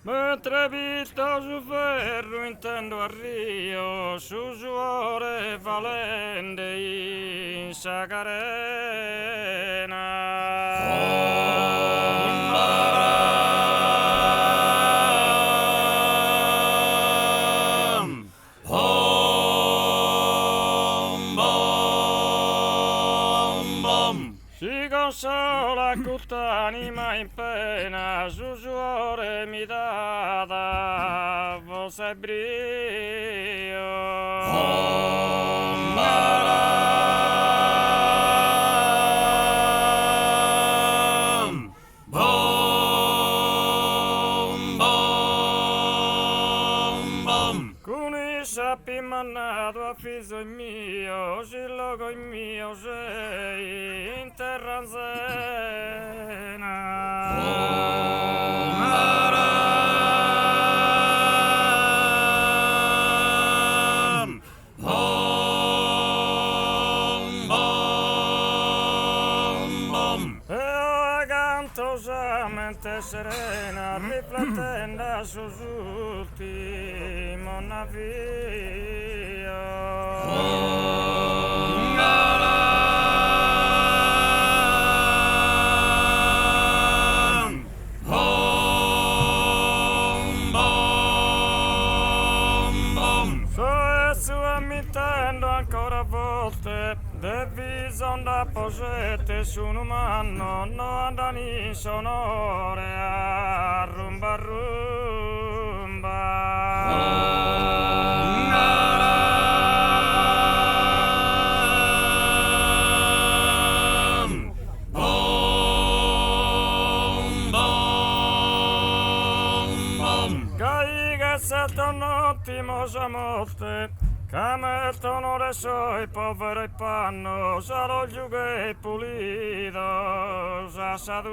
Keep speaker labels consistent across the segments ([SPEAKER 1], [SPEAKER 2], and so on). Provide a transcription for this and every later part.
[SPEAKER 1] Mentre visto su ferro intendo a Rio, su suore valente in Sacarena. Si consola quest'anima in pena, su suore mi dà voce e Con i sappi mannato a figlio mio, se logo mio sei in terra Cantosamente serena, riflettendo sull'ultimo ammettendo ancora a volte devi sonda posete su un umano no andani sonore a rumba Salto notti mosa morte, che mettono le sue povere panno, solo il giugo è pulito, sa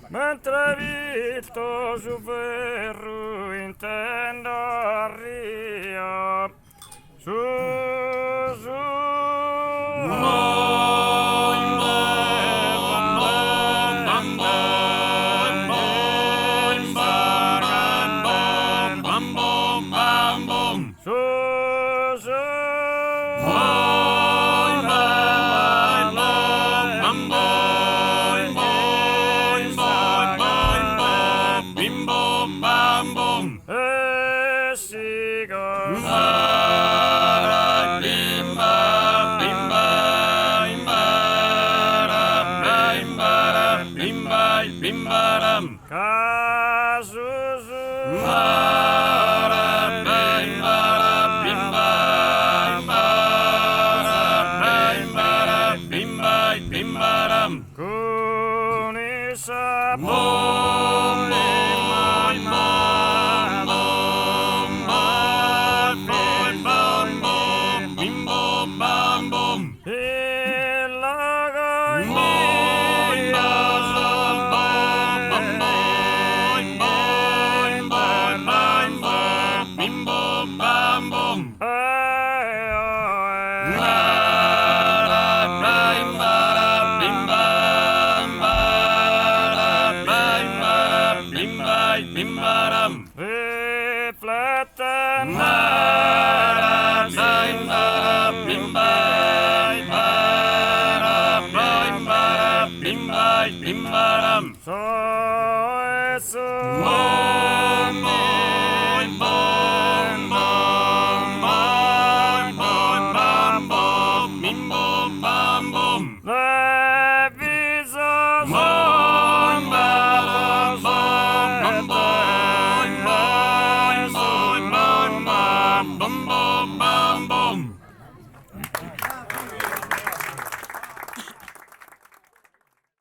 [SPEAKER 1] Mentre visto su ferro intendo a Rio, su Bimbaram Kazuzu Bimbaram Kunisa Bimbaram Rifletten Bimbaram